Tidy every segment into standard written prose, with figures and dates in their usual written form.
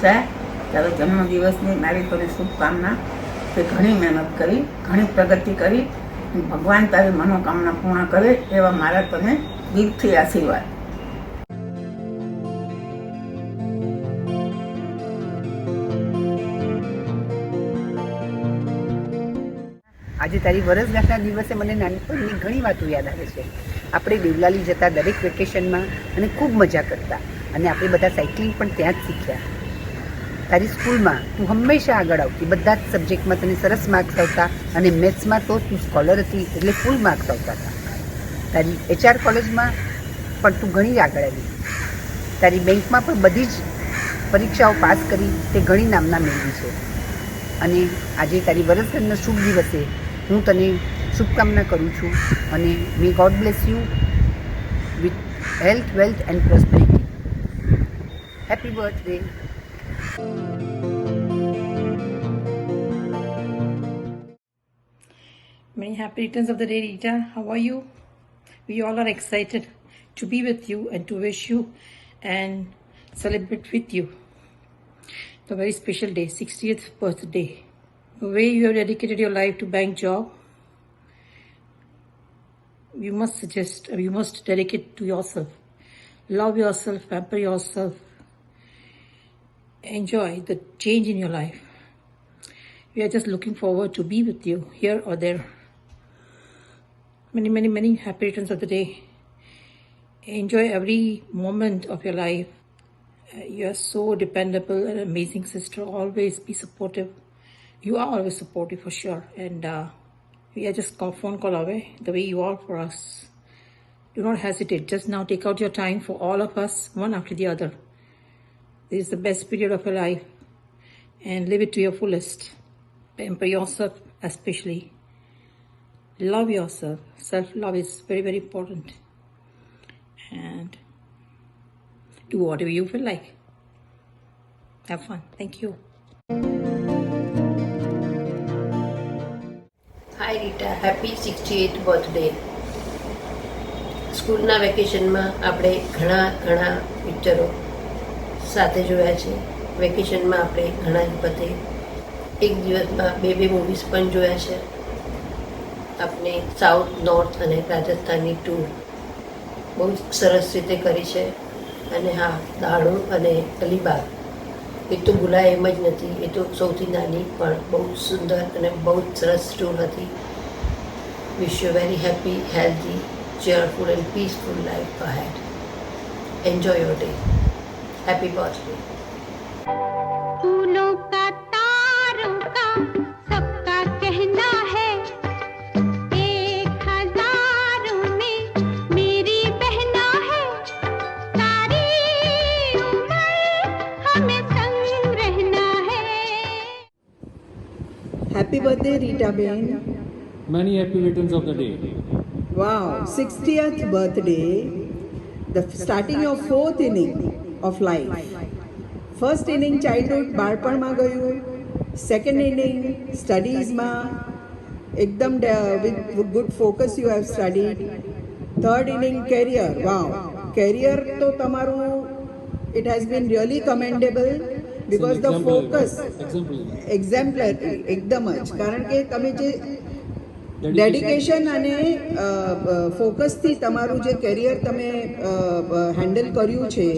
જાય. તારા જન્મદિવસની મારી તને શુભકામના. તે ઘણી મહેનત કરી, ઘણી પ્રગતિ કરી, ભગવાન તારી મનોકામના પૂર્ણ કરે એવા મારા તને દિલથી આશીર્વાદ. આજે તારી વરસગાંઠના દિવસે મને નાનપણની ઘણી વાતો યાદ આવે છે. આપણે દેવલાલી જતા દરેક વેકેશનમાં અને ખૂબ મજા કરતા, અને આપણે બધા સાયકલિંગ પણ ત્યાં જ શીખ્યા. તારી સ્કૂલમાં તું હંમેશા આગળ આવતી, બધા જ સબ્જેક્ટમાં તને સરસ માર્ક્સ આવતા, અને મેથ્સમાં તો તું સ્કોલર હતી એટલે ફૂલ માર્ક્સ આવતા હતા. તારી HR કોલેજમાં પણ તું ઘણી આગળ આવી. તારી બેંકમાં પણ બધી જ પરીક્ષાઓ પાસ કરી તે ઘણી નામના મેળવી છે. અને આજે તારી વરસગાંઠના શુભ દિવસે હું તને શુભકામના કરું છું, અને મે God bless you with health, wealth and prosperity. Happy birthday. Many happy returns of the day, Rita. How are you? We all are excited to be with you and to wish you and celebrate with you the very special day, 60th birthday. The way you have dedicated your life to bank job, you must dedicate to yourself. Love yourself, pamper yourself, enjoy the change in your life. We are just looking forward to be with you here or there. Many, many, many happy returns of the day. Enjoy every moment of your life. You are so dependable and amazing sister. Always be supportive. You are always supportive for sure. And we are just phone call away the way you are for us. Do not hesitate. Just now take out your time for all of us, one after the other. This is the best period of your life. And live it to your fullest. Pamper yourself especially. Love yourself. Self-love is very, very important. And do whatever you feel like. Have fun. Thank you. Hi Rita, happy 68th birthday. સ્કૂલના વેકેશનમાં આપણે ઘણા પિક્ચરો સાથે જોયા છે. વેકેશનમાં આપણે ઘણા જ બધે એક દિવસમાં બે મૂવીઝ પણ જોયા છે. આપણે સાઉથ, નોર્થ અને રાજસ્થાનની ટૂર બહુ સરસ રીતે કરી છે. અને હા, દાણું અને અલીબાગ એ તો ભૂલાય એમ જ નથી. એ તો સૌથી નાની પણ બહુ સુંદર અને બહુ જ સરસ ટૂર હતી. Wish you very happy, healthy, cheerful and peaceful life ahead. Enjoy your day. Happy birthday. फूलों का तारों का सबका कहना है, 1000 में मेरी बहना है, सारी उम्र हमें संग रहना है. Happy birthday, Rita Ben. Many happy returns of the day. Wow, 60th birthday, the starting of 4th inning of life. First inning childhood બાળપણમાં ગયું, second inning studiesમાં એકદમ with good focus you have studied, third inning career. Wow, career તો તમારું it has been really commendable because the focus exemplary એકદમ જ, કારણ કે તમે જે ડેડિકેશન અને ફોકસથી તમારું જે કેરિયર તમે હેન્ડલ કર્યું છે,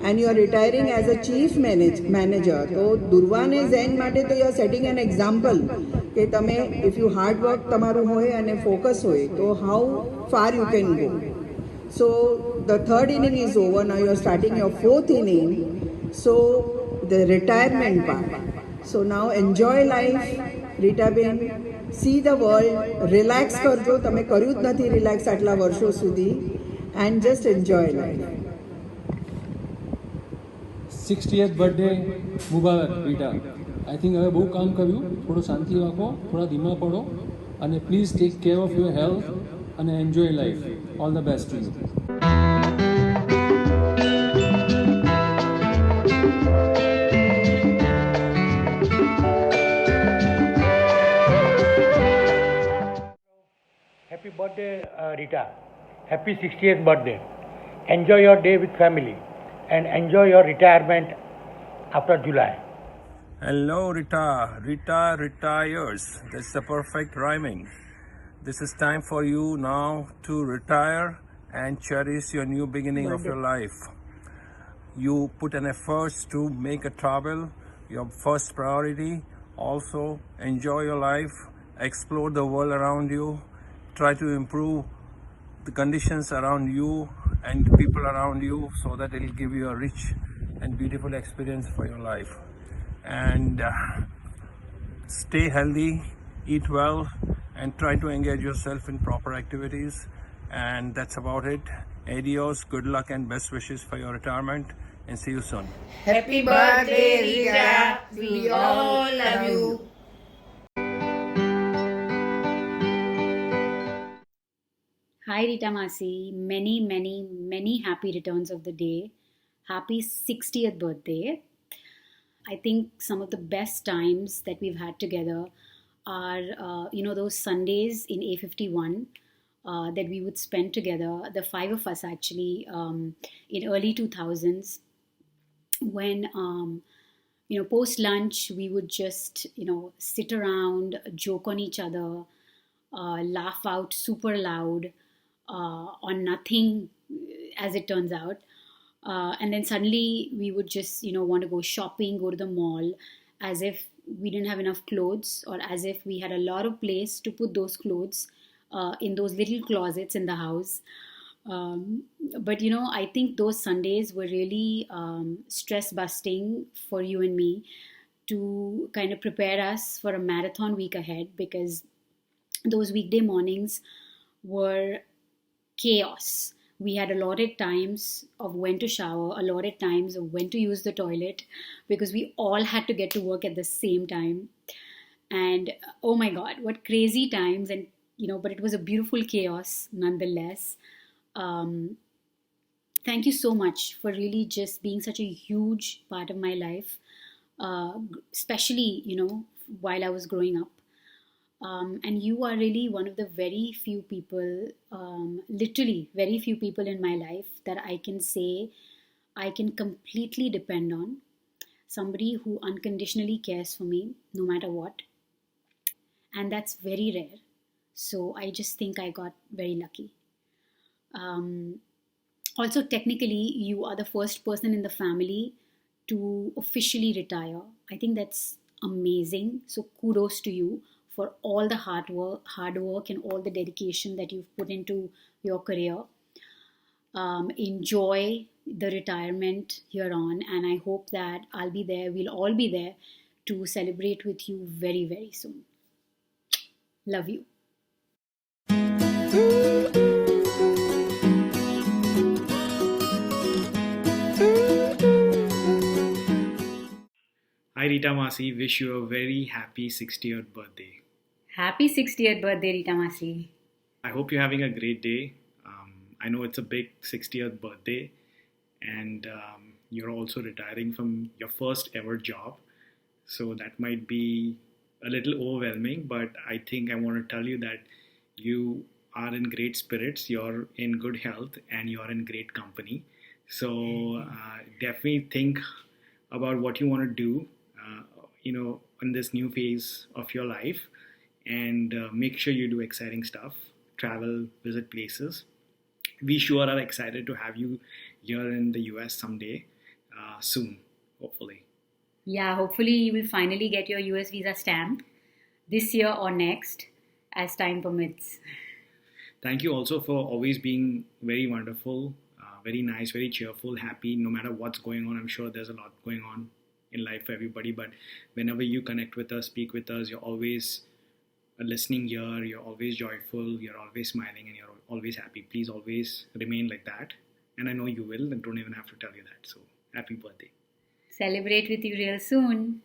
and you are retiring as a chief manager, તો દુર્વાને ઝેન માટે તો you are setting an example કે તમે ઇફ યુ હાર્ડ વર્ક તમારું હોય અને ફોકસ હોય તો how far you can go. So the third inning is over, now you are starting your fourth inning, so the retirement part. So now enjoy life, રીટાબેન. See the world, relax કરજો. તમે કર્યું જ નથી relax આટલા વર્ષો સુધી, and just enjoy life. 60th birthday મુબારક રીટા. આઈ થિંક હવે બહુ કામ કર્યું, થોડું શાંતિ રાખો, થોડા ધીમા પડો, અને please take care of your health અને enjoy life. All the best to you. Happy birthday, Rita. Happy 60th birthday. Enjoy your day with family and enjoy your retirement after July. Hello, Rita. Rita retires. That's the perfect rhyming. This is time for you now to retire and cherish your new beginning of your life. You put an effort to make a travel your first priority. Also, enjoy your life, explore the world around you, try to improve the conditions around you and the people around you so that it will give you a rich and beautiful experience for your life. And stay healthy, eat well, and try to engage yourself in proper activities. And that's about it. Adios, good luck and best wishes for your retirement, and see you soon. Happy birthday, Rita. We all love you. Hi Rita Masi, many happy returns of the day. Happy 60th birthday. I think some of the best times that we've had together are, those Sundays in A51 that we would spend together, the five of us actually, in early 2000s when, post lunch we would just, sit around, joke on each other, laugh out super loud, on nothing, as it turns out. And then suddenly we would just, want to go shopping, go to the mall, as if we didn't have enough clothes, or as if we had a lot of place to put those clothes in those little closets in the house. But I think those Sundays were really stress busting for you and me to kind of prepare us for a marathon week ahead, because those weekday mornings were chaos. We had allotted times of when to shower, allotted times of when to use the toilet, because we all had to get to work at the same time. And oh my God, what crazy times. And, but it was a beautiful chaos nonetheless. Thank you so much for really just being such a huge part of my life, especially, while I was growing up. And you are really one of the very few people, literally very few people in my life that I can say I can completely depend on. Somebody who unconditionally cares for me no matter what. And that's very rare. So I just think I got very lucky. Also, technically, you are the first person in the family to officially retire. I think that's amazing. So kudos to you for all the hard work and all the dedication that you've put into your career. Enjoy the retirement here on, and I hope that I'll be there, we'll all be there to celebrate with you very, very soon. Love you. Hi Rita Masi, wish you a very happy 60th birthday. Happy 60th birthday, Rita Masi. I hope you're having a great day. I know it's a big 60th birthday, and you're also retiring from your first ever job. So that might be a little overwhelming, but I think I want to tell you that you are in great spirits, you're in good health, and you're in great company. So definitely think about what you want to do, in this new phase of your life, and make sure you do exciting stuff, travel, visit places. We sure are excited to have you here in the US someday, soon, hopefully. Yeah, hopefully you will finally get your US visa stamp this year or next, as time permits. Thank you also for always being very wonderful, very nice, very cheerful, happy, no matter what's going on. I'm sure there's a lot going on in life for everybody, but whenever you connect with us, speak with us, you're always a listening ear, you're always joyful, you're always smiling, and you're always happy. Please always remain like that. And I know you will, and don't even have to tell you that. So, happy birthday. Celebrate with you real soon.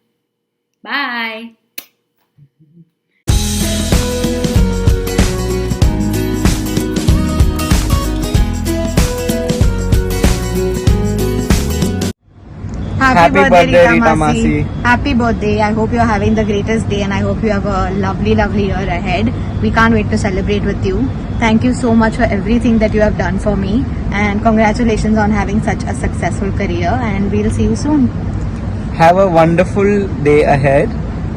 Bye. Happy birthday, Rita Masi. Happy birthday. I hope you're having the greatest day, and I hope you have a lovely, lovely year ahead. We can't wait to celebrate with you. Thank you so much for everything that you have done for me, and congratulations on having such a successful career, and we'll see you soon. Have a wonderful day ahead.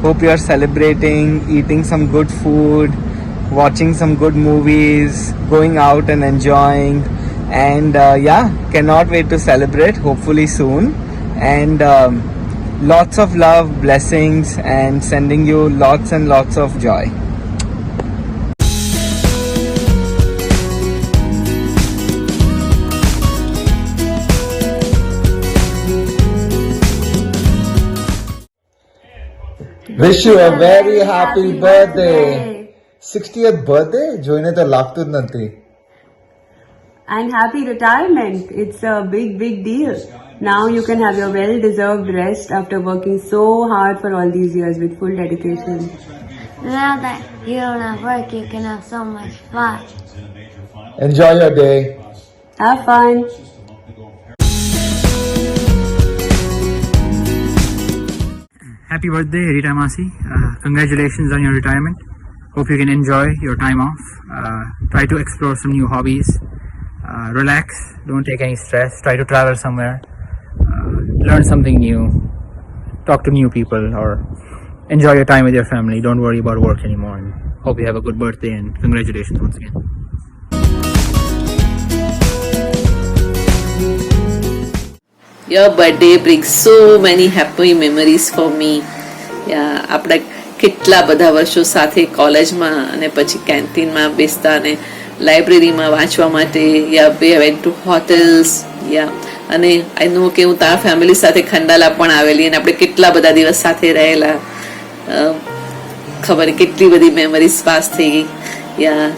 Hope you are celebrating, eating some good food, watching some good movies, going out and enjoying. And cannot wait to celebrate, hopefully soon. And lots of love, blessings, and sending you lots and lots of joy. Wish you a very happy birthday. 60th birthday જોઈને તો લાગતું જ નથી. And happy retirement. It's a big deal. Now you can have your well-deserved rest after working so hard for all these years with full dedication. Now that you don't have work, you can have so much fun. Enjoy your day. Have fun. Happy birthday, Rita Masi. Congratulations on your retirement. Hope you can enjoy your time off. Try to explore some new hobbies. Relax, don't take any stress. Try to travel somewhere. Learn something new. Talk to new people or enjoy your time with your family. Don't worry about work anymore. And hope you have a good birthday and congratulations once again. Your birthday brings so many happy memories for me. આપણા કેટલા બધા વર્ષો સાથે કોલેજમાં અને પછી કેન્ટીનમાં બેસતા અને લાઇબ્રેરીમાં વાંચવા માટે વે વેન્ટ ટુ હોટેલ્સ અને આઈ નો કે હું તારા ફેમિલી સાથે ખંડાલા પણ આવેલી અને આપણે કેટલા બધા દિવસ સાથે રહેલા ખબર કેટલી બધી મેમરીઝ પાસ થઈ ગઈ.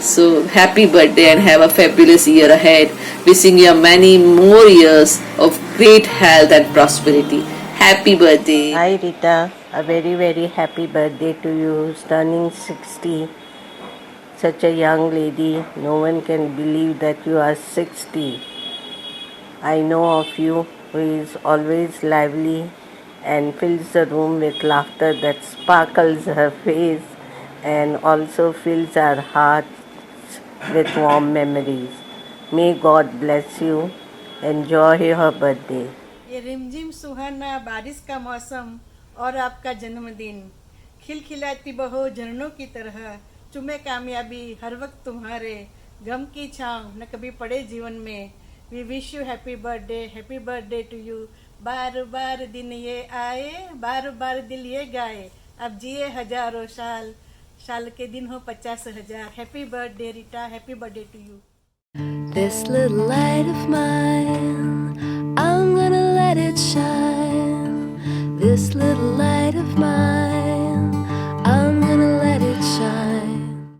So happy birthday and have a fabulous year ahead. Wishing you many more years of great health and prosperity. Happy birthday. Hi Rita, a very happy birthday to you. Turning 60. Such a young lady. No one can believe that you are 60. I know of you who is always lively and fills the room with laughter that sparkles her face and also fills our hearts with warm memories. May God bless you. Enjoy your birthday. ये रिमझिम सुहाना बारिश का मौसम और आपका जन्मदिन खिलखिलाती बहो झरनों की तरह चुमे कामयाबी हर वक्त तुम्हारे गम की छाँव न कभी पड़े जीवन में. We wish you happy birthday to you. बार बार दिन ये आए, बार दिल ये गाए, अब जिए हजारों साल के दिन हो 50,000. Happy birthday Rita, happy birthday to you. This little light of mine, I'm gonna let it shine. This little light